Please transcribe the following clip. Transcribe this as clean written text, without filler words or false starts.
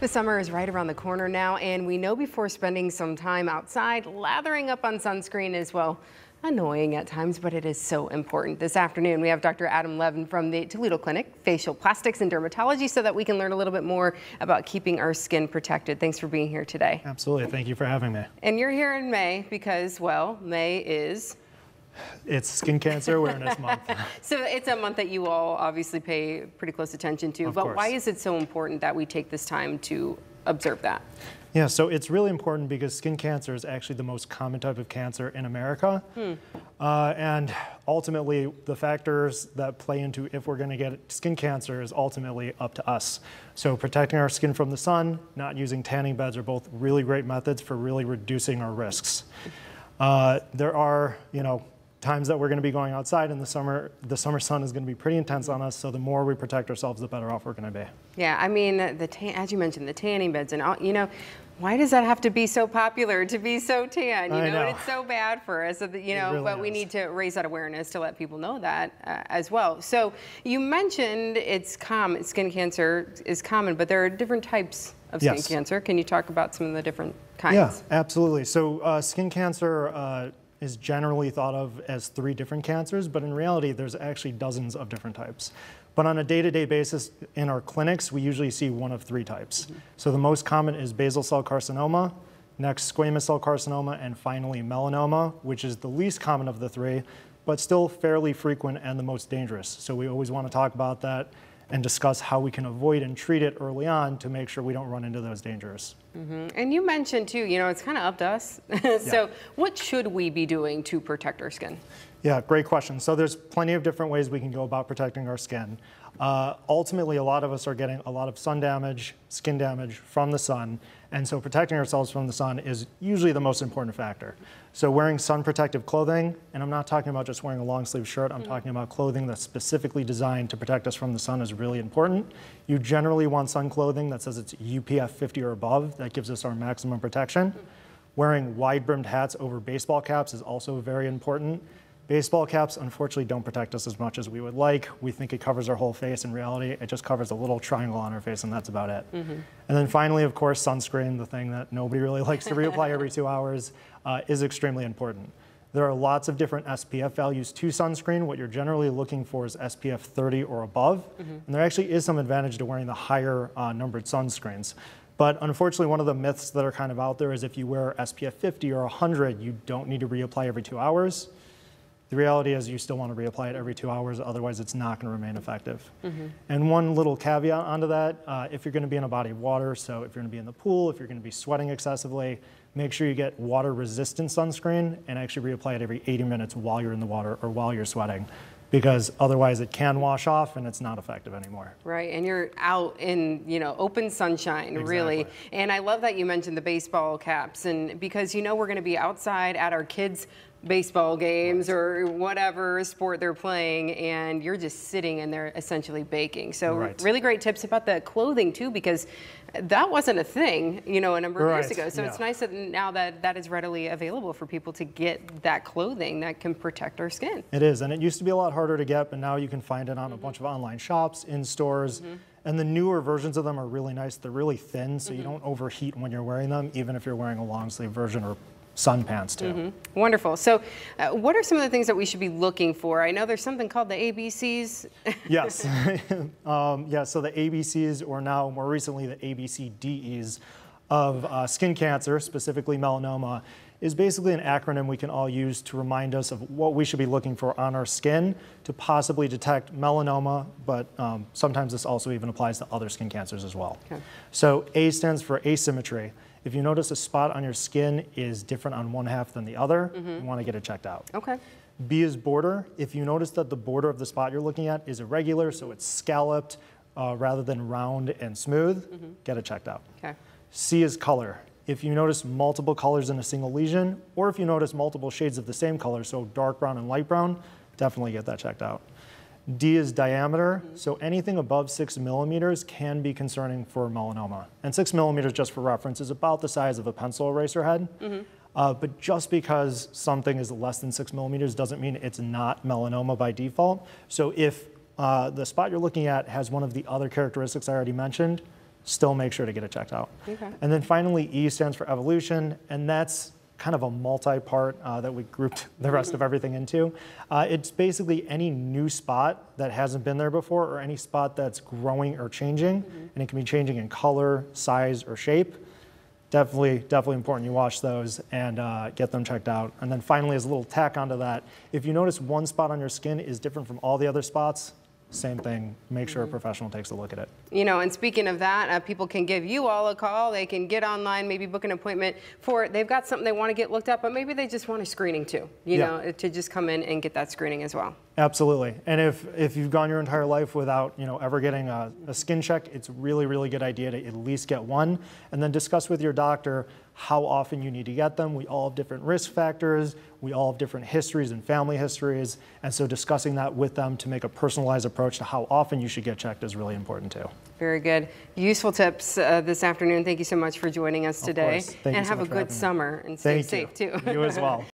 The summer is right around the corner now, and we know before spending some time outside, lathering up on sunscreen is, well, annoying at times, but it is so important. This afternoon, we have Dr. Adam Levin from the Toledo Clinic, Facial Plastics and Dermatology, so that we can learn a little bit more about keeping our skin protected. Thanks for being here today. Absolutely. Thank you for having me. And you're here in May because, well, May is... It's Skin Cancer Awareness Month. So it's a month that you all obviously pay pretty close attention to, but why is it so important that we take this time to observe that? Yeah, so it's really important because skin cancer is actually the most common type of cancer in America. And ultimately, the factors that play into if we're going to get skin cancer is ultimately up to us. So protecting our skin from the sun, not using tanning beds are both really great methods for really reducing our risks. There are, times that we're going to be going outside in the summer sun is going to be pretty intense on us, so the more we protect ourselves, the better off we're going to be. Yeah, I mean, as you mentioned, the tanning beds and all, why does that have to be so popular to be so tan? I know. And it's so bad for us, so that, really but we is. need to raise that awareness to let people know that as well. So you mentioned it's common, skin cancer is common, but there are different types of skin cancer. Can you talk about some of the different kinds? Yeah, absolutely. So skin cancer is generally thought of as 3 different cancers, but in reality, there's actually dozens of different types. But on a day-to-day basis in our clinics, we usually see one of 3 types. So the most common is basal cell carcinoma, next squamous cell carcinoma, and finally melanoma, which is the least common of the 3, but still fairly frequent and the most dangerous. So we always want to talk about that and discuss how we can avoid and treat it early on to make sure we don't run into those dangers. And you mentioned too, it's kind of up to us. So what should we be doing to protect our skin? Yeah, great question. So there's plenty of different ways we can go about protecting our skin. Ultimately, a lot of us are getting a lot of sun damage, skin damage from the sun, and so protecting ourselves from the sun is usually the most important factor. So wearing sun protective clothing, and I'm not talking about just wearing a long sleeve shirt, I'm talking about clothing that's specifically designed to protect us from the sun is really important. You generally want sun clothing that says it's UPF 50 or above. That gives us our maximum protection. Wearing wide-brimmed hats over baseball caps is also very important. Baseball caps, unfortunately, don't protect us as much as we would like. We think it covers our whole face. In reality, it just covers a little triangle on our face, and that's about it. And then finally, of course, sunscreen, the thing that nobody really likes to reapply every 2 hours, is extremely important. There are lots of different SPF values to sunscreen. What you're generally looking for is SPF 30 or above. And there actually is some advantage to wearing the higher numbered sunscreens. But unfortunately, one of the myths that are kind of out there is if you wear SPF 50 or 100, you don't need to reapply every 2 hours. The reality is you still want to reapply it every 2 hours, otherwise it's not going to remain effective. And one little caveat onto that, if you're going to be in a body of water, so if you're going to be in the pool, if you're going to be sweating excessively, make sure you get water-resistant sunscreen and actually reapply it every 80 minutes while you're in the water or while you're sweating, because otherwise it can wash off and it's not effective anymore. Right, and you're out in, open sunshine, really. And I love that you mentioned the baseball caps, and because we're going to be outside at our kids' baseball games or whatever sport they're playing, and you're just sitting and they're essentially baking. So really great tips about the clothing too, because that wasn't a thing, a number of years ago. So it's nice that now that is readily available for people to get that clothing that can protect our skin. It is, and it used to be a lot harder to get, but now you can find it on a bunch of online shops, in stores, and the newer versions of them are really nice. They're really thin, so you don't overheat when you're wearing them, even if you're wearing a long sleeve version or sun pants too. Wonderful. So what are some of the things that we should be looking for? I know there's something called the ABCs. Yes. So the ABCs, or now more recently the ABCDEs of skin cancer, specifically melanoma, is basically an acronym we can all use to remind us of what we should be looking for on our skin to possibly detect melanoma, but sometimes this also even applies to other skin cancers as well. So A stands for asymmetry. If you notice a spot on your skin is different on one half than the other, you want to get it checked out. B is border. If you notice that the border of the spot you're looking at is irregular, so it's scalloped rather than round and smooth, get it checked out. C is color. If you notice multiple colors in a single lesion, or if you notice multiple shades of the same color, so dark brown and light brown, definitely get that checked out. D is diameter, so anything above 6 millimeters can be concerning for melanoma. And 6 millimeters, just for reference, is about the size of a pencil eraser head. But just because something is less than 6 millimeters doesn't mean it's not melanoma by default. So if the spot you're looking at has one of the other characteristics I already mentioned, still make sure to get it checked out. Okay. And then finally, E stands for evolution, and that's kind of a multi-part that we grouped the rest of everything into. It's basically any new spot that hasn't been there before, or any spot that's growing or changing, and it can be changing in color, size, or shape. Definitely important you watch those and get them checked out. And then finally, as a little tack onto that, if you notice one spot on your skin is different from all the other spots, same thing, make sure a professional takes a look at it. You know, and speaking of that, people can give you all a call. They can get online, maybe book an appointment for, they've got something they want to get looked at, but maybe they just want a screening too, you know, to just come in and get that screening as well. Absolutely. And if you've gone your entire life without, you know, ever getting a skin check, it's a really good idea to at least get one, and then discuss with your doctor how often you need to get them. We all have different risk factors. We all have different histories and family histories. And so discussing that with them to make a personalized approach to how often you should get checked is really important too. Very good. Useful tips this afternoon. Thank you so much for joining us today. Of course. Thank you and so have much a for good having me. summer and stay Thank safe too. You as well.